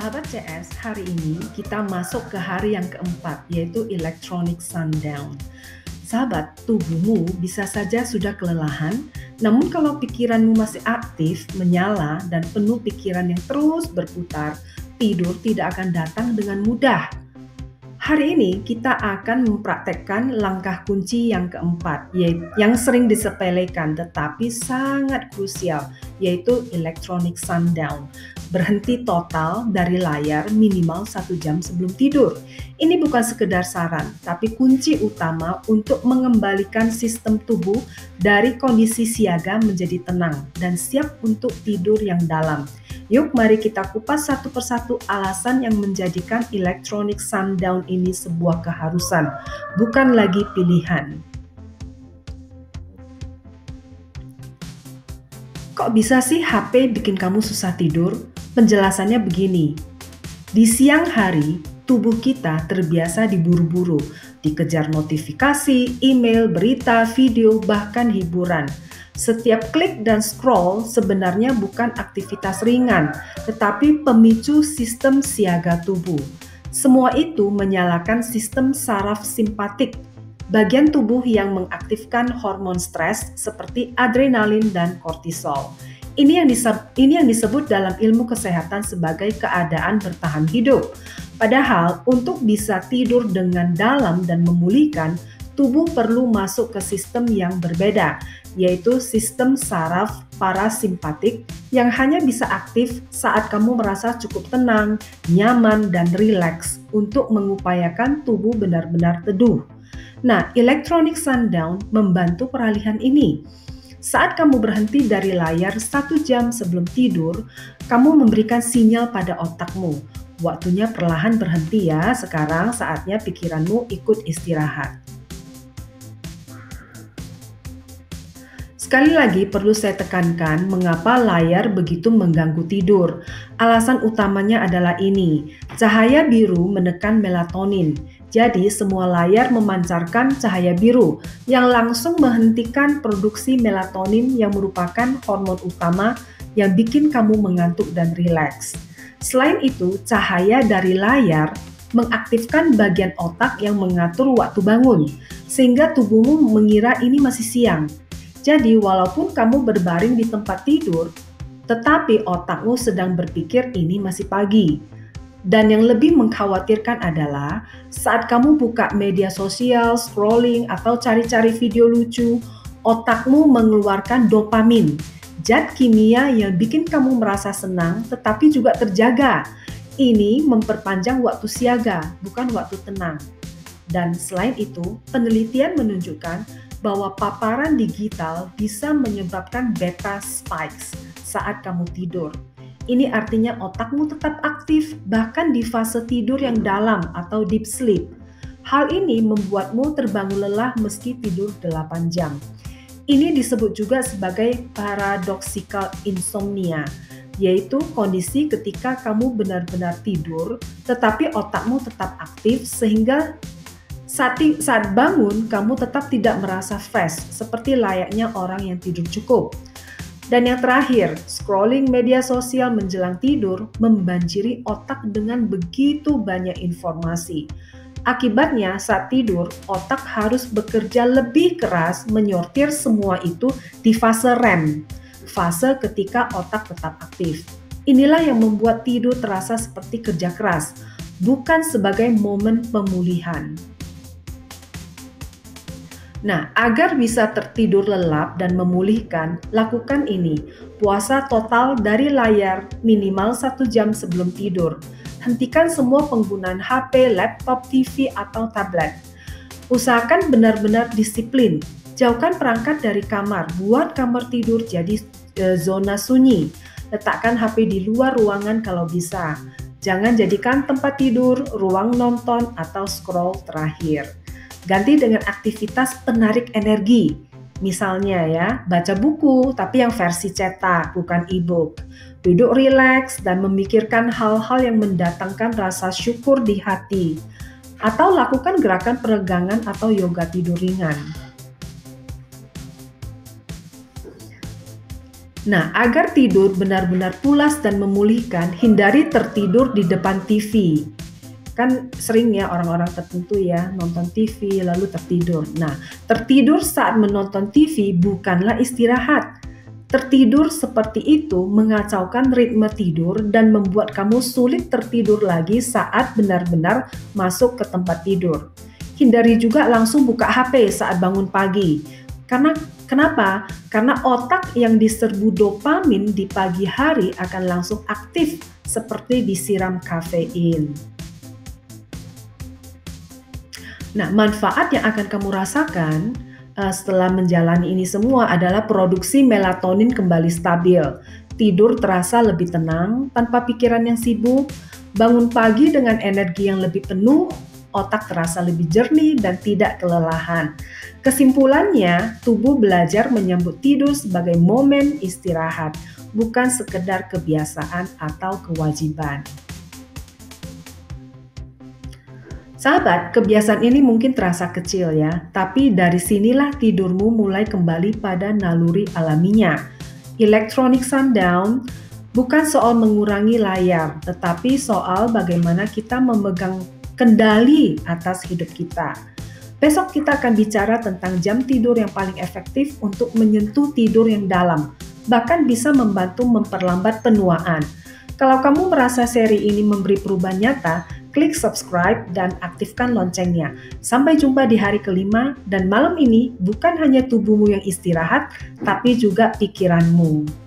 Sahabat CS, hari ini kita masuk ke hari yang keempat, yaitu electronic sundown. Sahabat, tubuhmu bisa saja sudah kelelahan, namun kalau pikiranmu masih aktif, menyala, dan penuh pikiran yang terus berputar, tidur tidak akan datang dengan mudah. Hari ini kita akan mempraktekkan langkah kunci yang keempat, yang sering disepelekan tetapi sangat krusial, yaitu electronic sundown. Berhenti total dari layar minimal 1 jam sebelum tidur. Ini bukan sekedar saran, tapi kunci utama untuk mengembalikan sistem tubuh dari kondisi siaga menjadi tenang dan siap untuk tidur yang dalam. Yuk mari kita kupas satu persatu alasan yang menjadikan electronic sundown ini sebuah keharusan, bukan lagi pilihan. Kok bisa sih HP bikin kamu susah tidur? Penjelasannya begini. Di siang hari, tubuh kita terbiasa diburu-buru, dikejar notifikasi, email, berita, video, bahkan hiburan. Setiap klik dan scroll sebenarnya bukan aktivitas ringan, tetapi pemicu sistem siaga tubuh. Semua itu menyalakan sistem saraf simpatik, bagian tubuh yang mengaktifkan hormon stres seperti adrenalin dan kortisol. Ini yang disebut dalam ilmu kesehatan sebagai keadaan bertahan hidup. Padahal untuk bisa tidur dengan dalam dan memulihkan, tubuh perlu masuk ke sistem yang berbeda, yaitu sistem saraf parasimpatik yang hanya bisa aktif saat kamu merasa cukup tenang, nyaman, dan rileks untuk mengupayakan tubuh benar-benar teduh. Nah, electronic sundown membantu peralihan ini. Saat kamu berhenti dari layar 1 jam sebelum tidur, kamu memberikan sinyal pada otakmu. Waktunya perlahan berhenti ya, sekarang saatnya pikiranmu ikut istirahat. Sekali lagi perlu saya tekankan mengapa layar begitu mengganggu tidur. Alasan utamanya adalah ini, cahaya biru menekan melatonin. Jadi semua layar memancarkan cahaya biru yang langsung menghentikan produksi melatonin yang merupakan hormon utama yang bikin kamu mengantuk dan rileks. Selain itu, cahaya dari layar mengaktifkan bagian otak yang mengatur waktu bangun, sehingga tubuhmu mengira ini masih siang. Jadi, walaupun kamu berbaring di tempat tidur, tetapi otakmu sedang berpikir ini masih pagi. Dan yang lebih mengkhawatirkan adalah saat kamu buka media sosial, scrolling, atau cari-cari video lucu, otakmu mengeluarkan dopamin, zat kimia yang bikin kamu merasa senang tetapi juga terjaga. Ini memperpanjang waktu siaga, bukan waktu tenang. Dan selain itu, penelitian menunjukkan bahwa paparan digital bisa menyebabkan beta spikes saat kamu tidur. Ini artinya otakmu tetap aktif bahkan di fase tidur yang dalam atau deep sleep. Hal ini membuatmu terbangun lelah meski tidur 8 jam. Ini disebut juga sebagai paradoxical insomnia, yaitu kondisi ketika kamu benar-benar tidur tetapi otakmu tetap aktif sehingga saat bangun, kamu tetap tidak merasa fresh, seperti layaknya orang yang tidur cukup. Dan yang terakhir, scrolling media sosial menjelang tidur membanjiri otak dengan begitu banyak informasi. Akibatnya, saat tidur, otak harus bekerja lebih keras menyortir semua itu di fase REM, fase ketika otak tetap aktif. Inilah yang membuat tidur terasa seperti kerja keras, bukan sebagai momen pemulihan. Nah, agar bisa tertidur lelap dan memulihkan, lakukan ini. Puasa total dari layar minimal 1 jam sebelum tidur. Hentikan semua penggunaan HP, laptop, TV, atau tablet. Usahakan benar-benar disiplin. Jauhkan perangkat dari kamar. Buat kamar tidur jadi zona sunyi. Letakkan HP di luar ruangan kalau bisa. Jangan jadikan tempat tidur, ruang nonton, atau scroll terakhir. Ganti dengan aktivitas penarik energi. Misalnya ya, baca buku tapi yang versi cetak, bukan e-book. Duduk rileks dan memikirkan hal-hal yang mendatangkan rasa syukur di hati. Atau lakukan gerakan peregangan atau yoga tidur ringan. Nah, agar tidur benar-benar pulas dan memulihkan, hindari tertidur di depan TV. Kan sering ya orang-orang tertentu ya nonton TV lalu tertidur. Nah, tertidur saat menonton TV bukanlah istirahat. Tertidur seperti itu mengacaukan ritme tidur dan membuat kamu sulit tertidur lagi saat benar-benar masuk ke tempat tidur. Hindari juga langsung buka HP saat bangun pagi. Kenapa? Karena otak yang diserbu dopamin di pagi hari akan langsung aktif seperti disiram kafein. Nah, manfaat yang akan kamu rasakan setelah menjalani ini semua adalah produksi melatonin kembali stabil. Tidur terasa lebih tenang tanpa pikiran yang sibuk, bangun pagi dengan energi yang lebih penuh, otak terasa lebih jernih dan tidak kelelahan. Kesimpulannya, tubuh belajar menyambut tidur sebagai momen istirahat, bukan sekedar kebiasaan atau kewajiban. Sahabat, kebiasaan ini mungkin terasa kecil ya, tapi dari sinilah tidurmu mulai kembali pada naluri alaminya. Electronic sundown bukan soal mengurangi layar, tetapi soal bagaimana kita memegang kendali atas hidup kita. Besok kita akan bicara tentang jam tidur yang paling efektif untuk menyentuh tidur yang dalam, bahkan bisa membantu memperlambat penuaan. Kalau kamu merasa seri ini memberi perubahan nyata, klik subscribe dan aktifkan loncengnya. Sampai jumpa di hari kelima, dan malam ini bukan hanya tubuhmu yang istirahat, tapi juga pikiranmu.